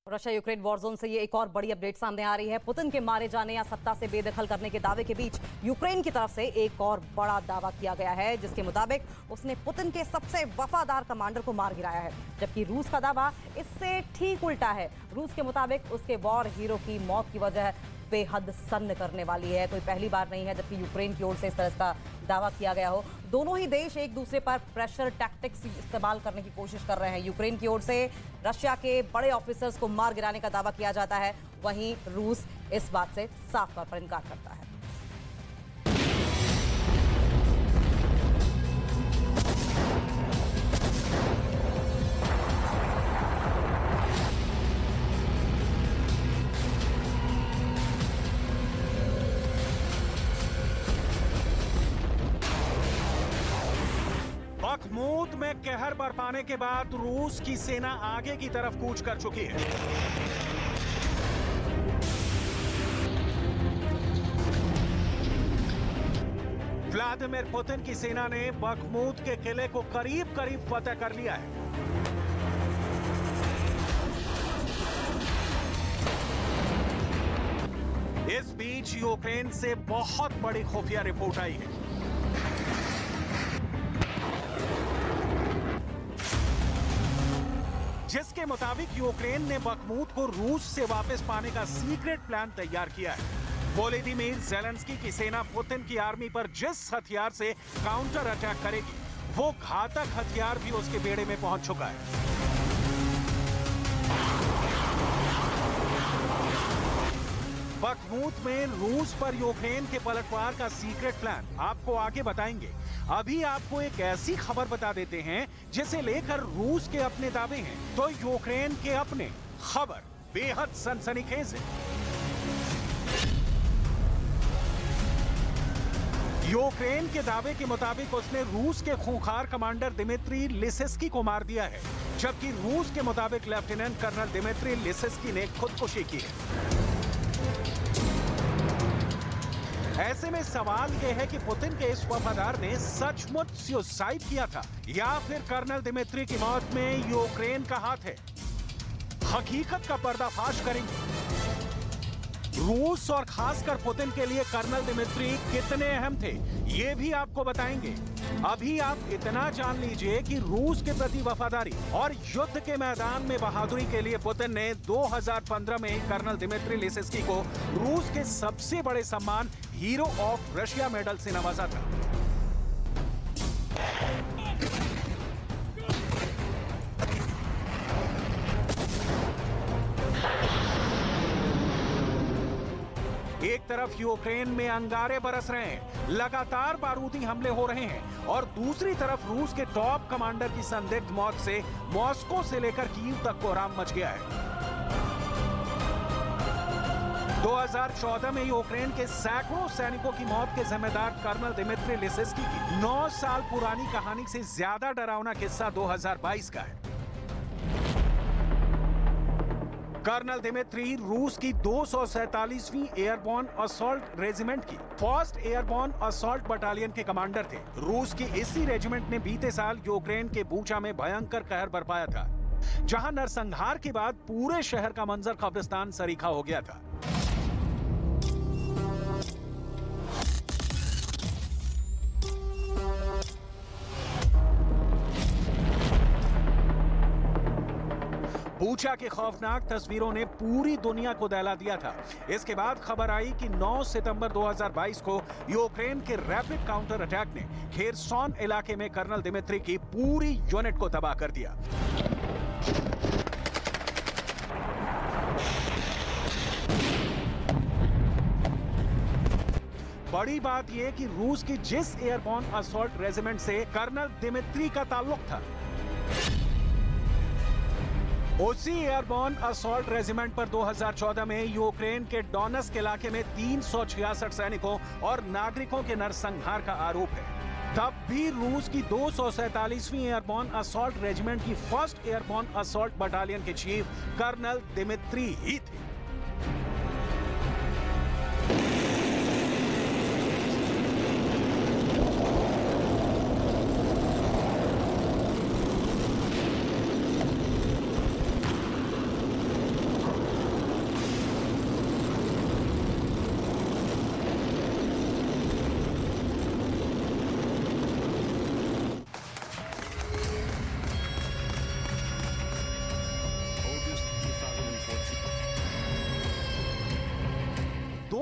Russia Ukraine war zone से ये एक और बड़ी अपडेट सामने आ रही है। पुतिन के मारे जाने या सत्ता से बेदखल करने के दावे के बीच यूक्रेन की तरफ से एक और बड़ा दावा किया गया है, जिसके मुताबिक उसने पुतिन के सबसे वफादार कमांडर को मार गिराया है। जबकि रूस का दावा इससे ठीक उल्टा है। रूस के मुताबिक उसके वॉर हीरो की मौत की वजह बेहद सन्न करने वाली है। कोई पहली बार नहीं है जबकि यूक्रेन की ओर से इस तरह का दावा किया गया हो। दोनों ही देश एक दूसरे पर प्रेशर टैक्टिक्स इस्तेमाल करने की कोशिश कर रहे हैं। यूक्रेन की ओर से रशिया के बड़े ऑफिसर्स को मार गिराने का दावा किया जाता है, वहीं रूस इस बात से साफ तौर पर इनकार करता है। बखमूत में कहर बरपाने के बाद रूस की सेना आगे की तरफ कूच कर चुकी है। व्लादिमीर पुतिन की सेना ने बखमूत के किले को करीब करीब फतह कर लिया है। इस बीच यूक्रेन से बहुत बड़ी खुफिया रिपोर्ट आई है। जिसके मुताबिक यूक्रेन ने बखमूत को रूस से वापस पाने का सीक्रेट प्लान तैयार किया है। वोलोदिमीर ज़ेलेंस्की की सेना पुतिन की आर्मी पर जिस हथियार से काउंटर अटैक करेगी, वो घातक हथियार भी उसके बेड़े में पहुंच चुका है। बखमूत में रूस पर यूक्रेन के पलटवार का सीक्रेट प्लान आपको आगे बताएंगे। अभी आपको एक ऐसी खबर बता देते हैं जिसे लेकर रूस के अपने दावे हैं तो यूक्रेन के अपने। खबर बेहद सनसनीखेज है। यूक्रेन के दावे के मुताबिक उसने रूस के खूंखार कमांडर दिमित्री लिसिस्की को मार दिया है, जबकि रूस के मुताबिक लेफ्टिनेंट कर्नल दिमित्री लिसिस्की ने खुदकुशी की है। ऐसे में सवाल यह है कि पुतिन के इस वफादार ने सचमुच सुसाइड किया था या फिर कर्नल दिमित्री की मौत में यूक्रेन का हाथ है। हकीकत का पर्दाफाश करेंगे। रूस और खासकर पुतिन के लिए कर्नल दिमित्री कितने अहम थे, ये भी आपको बताएंगे। अभी आप इतना जान लीजिए कि रूस के प्रति वफादारी और युद्ध के मैदान में बहादुरी के लिए पुतिन ने 2015 में कर्नल दिमित्री लिसिस्की को रूस के सबसे बड़े सम्मान हीरो ऑफ रशिया मेडल से नवाजा था। एक तरफ यूक्रेन में अंगारे बरस रहे हैं, लगातार बारूदी हमले हो रहे हैं, और दूसरी तरफ रूस के टॉप कमांडर की संदिग्ध मौत से मॉस्को से लेकर कीव तक कोहराम मच गया है। 2014 में यूक्रेन के सैकड़ों सैनिकों की मौत के जिम्मेदार कर्नल दिमित्री लिसिस्की की 9 साल पुरानी कहानी से ज्यादा डरावना किस्सा 2022 का है। कर्नल दिमित्री रूस की 247वीं एयरबॉर्न असॉल्ट रेजिमेंट की फर्स्ट एयरबॉर्न असॉल्ट बटालियन के कमांडर थे। रूस की इसी रेजिमेंट ने बीते साल यूक्रेन के बूचा में भयंकर कहर बरपाया था, जहां नरसंहार के बाद पूरे शहर का मंजर कब्रिस्तान सरीखा हो गया था। बूचा की खौफनाक तस्वीरों ने पूरी दुनिया को दहला दिया था। इसके बाद खबर आई कि 9 सितंबर 2022 को यूक्रेन के रैपिड काउंटर अटैक ने खेरसॉन इलाके में कर्नल दिमित्री की पूरी यूनिट को तबाह कर दिया। बड़ी बात यह कि रूस की जिस एयरबॉर्न असॉल्ट रेजिमेंट से कर्नल दिमित्री का ताल्लुक था, उसी एयरबॉर्न असॉल्ट रेजिमेंट पर 2014 में यूक्रेन के डोनेट्स्क इलाके में 366 सैनिकों और नागरिकों के नरसंहार का आरोप है। तब भी रूस की 247वीं एयरबॉर्न असॉल्ट रेजिमेंट की फर्स्ट एयरबॉर्न असॉल्ट बटालियन के चीफ कर्नल दिमित्री ही थे।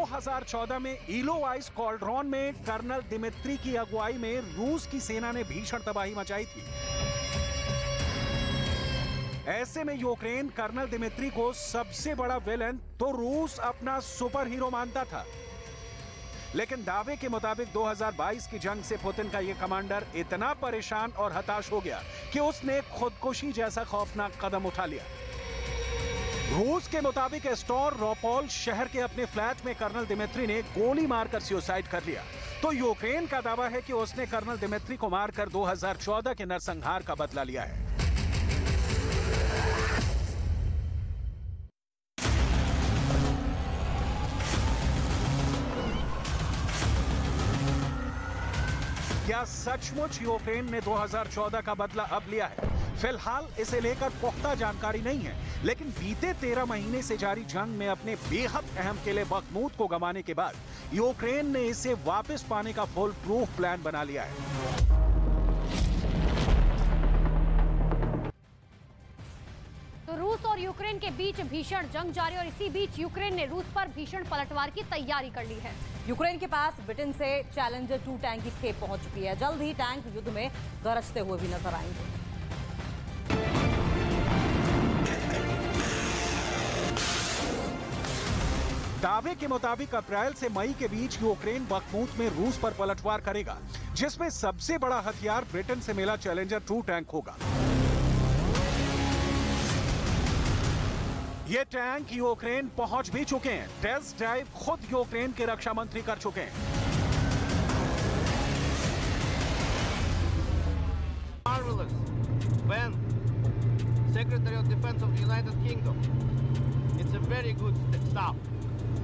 2014 में इलोवाइस कॉल्ड्रॉन में कर्नल दिमित्री की अगुवाई में रूस की सेना ने भीषण तबाही मचाई थी। ऐसे में यूक्रेन कर्नल दिमित्री को सबसे बड़ा विलेन तो रूस अपना सुपर हीरो मानता था। लेकिन दावे के मुताबिक 2022 की जंग से पुतिन का यह कमांडर इतना परेशान और हताश हो गया कि उसने खुदकुशी जैसा खौफनाक कदम उठा लिया। रूस के मुताबिक स्टोरोपोल शहर के अपने फ्लैट में कर्नल दिमित्री ने गोली मारकर सुसाइड कर लिया। तो यूक्रेन का दावा है कि उसने कर्नल दिमित्री को मारकर 2014 के नरसंहार का बदला लिया है। क्या सचमुच यूक्रेन ने 2014 का बदला अब लिया है? फिलहाल इसे लेकर पुख्ता जानकारी नहीं है, लेकिन बीते 13 महीने से जारी जंग में अपने बेहद अहम किले बख्मूत को गंवाने के बाद यूक्रेन ने इसे वापस पाने का फुल प्रूफ प्लान बना लिया है। तो रूस और यूक्रेन के बीच भीषण जंग जारी और इसी बीच यूक्रेन ने रूस पर भीषण पलटवार की तैयारी कर ली है। यूक्रेन के पास ब्रिटेन से चैलेंजर 2 टैंक की खेप पहुंच चुकी है। जल्द ही टैंक युद्ध में गरजते हुए भी नजर आएंगे। दावे के मुताबिक अप्रैल से मई के बीच यूक्रेन बख्मूत में रूस पर पलटवार करेगा, जिसमें सबसे बड़ा हथियार ब्रिटेन से मिला चैलेंजर 2 टैंक होगा। ये टैंक यूक्रेन पहुंच भी चुके हैं। टेस्ट ड्राइव खुद यूक्रेन के रक्षा मंत्री कर चुके हैं। Marvelous. Ben, Secretary of Defense of the United Kingdom. It's a very good stuff.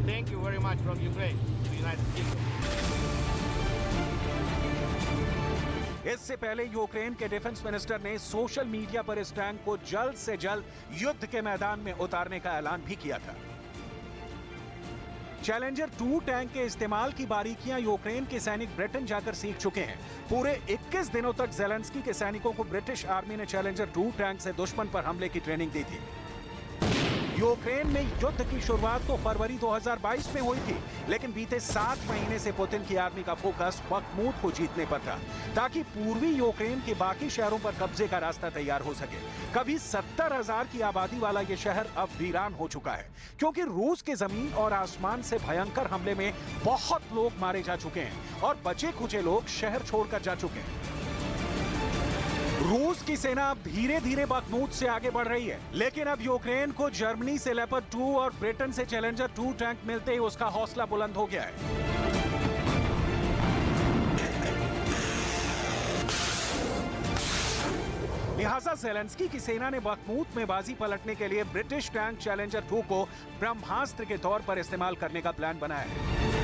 Thank you very much from Ukraine to the United Kingdom. इससे पहले यूक्रेन के डिफेंस मिनिस्टर ने सोशल मीडिया पर इस टैंक को जल्द से जल्द युद्ध के मैदान में उतारने का ऐलान भी किया था। चैलेंजर 2 टैंक के इस्तेमाल की बारीकियां यूक्रेन के सैनिक ब्रिटेन जाकर सीख चुके हैं। पूरे 21 दिनों तक ज़ेलेंस्की के सैनिकों को ब्रिटिश आर्मी ने चैलेंजर 2 टैंक से दुश्मन पर हमले की ट्रेनिंग दी थी। यूक्रेन में युद्ध की शुरुआत तो फरवरी 2022 में हुई थी, लेकिन बीते 7 महीने से पुतिन की आर्मी का फोकस बख्मूत को जीतने पर था, ताकि पूर्वी यूक्रेन के बाकी शहरों पर कब्जे का रास्ता तैयार हो सके। कभी 70,000 की आबादी वाला ये शहर अब वीरान हो चुका है, क्योंकि रूस के जमीन और आसमान से भयंकर हमले में बहुत लोग मारे जा चुके हैं और बचे खुचे लोग शहर छोड़कर जा चुके हैं। रूस की सेना अब धीरे धीरे बख्मूत से आगे बढ़ रही है, लेकिन अब यूक्रेन को जर्मनी से लेपर्ड 2 और ब्रिटेन से चैलेंजर 2 टैंक मिलते ही उसका हौसला बुलंद हो गया है। लिहाजा ज़ेलेंस्की की सेना ने बख्मूत में बाजी पलटने के लिए ब्रिटिश टैंक चैलेंजर 2 को ब्रह्मास्त्र के तौर पर इस्तेमाल करने का प्लान बनाया है।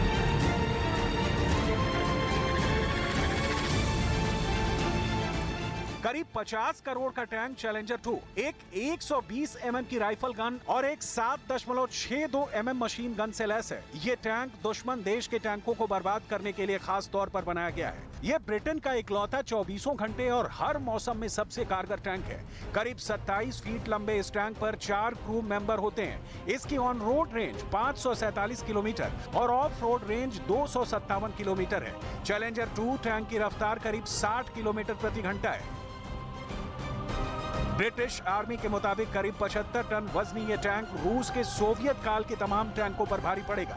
करीब 50 करोड़ का टैंक चैलेंजर 2 एक 120 mm की राइफल गन और एक 7.62 mm मशीन गन से लैस है। ये टैंक दुश्मन देश के टैंकों को बर्बाद करने के लिए खास तौर पर बनाया गया है। ये ब्रिटेन का इकलौता 24 घंटे और हर मौसम में सबसे कारगर टैंक है। करीब 27 फीट लंबे इस टैंक पर 4 क्रू मेंबर होते हैं। इसकी ऑन रोड रेंज 547 किलोमीटर और ऑफ रोड रेंज 257 किलोमीटर है। चैलेंजर 2 टैंक की रफ्तार करीब 60 किलोमीटर प्रति घंटा है। ब्रिटिश आर्मी के मुताबिक करीब 75 टन वजनी ये टैंक रूस के सोवियत काल के तमाम टैंकों पर भारी पड़ेगा।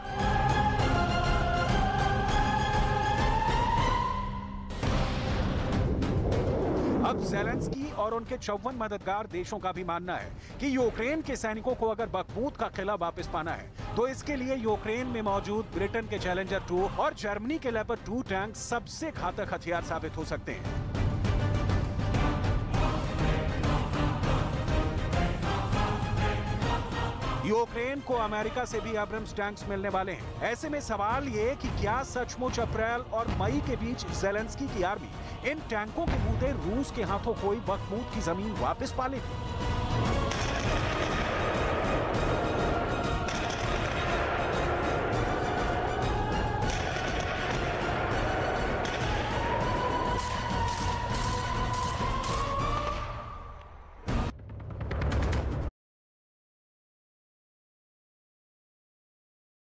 अब ज़ेलेंस्की और उनके 54 मददगार देशों का भी मानना है कि यूक्रेन के सैनिकों को अगर बख्मूत का किला वापस पाना है, तो इसके लिए यूक्रेन में मौजूद ब्रिटेन के चैलेंजर 2 और जर्मनी के लेपर्ड 2 टैंक सबसे घातक हथियार साबित हो सकते हैं। यूक्रेन को अमेरिका से भी एब्रम्स टैंक्स मिलने वाले हैं। ऐसे में सवाल ये कि क्या सचमुच अप्रैल और मई के बीच ज़ेलेंस्की की आर्मी इन टैंकों के बूते रूस के हाथों कोई बख्मूत की जमीन वापस पा लेगी?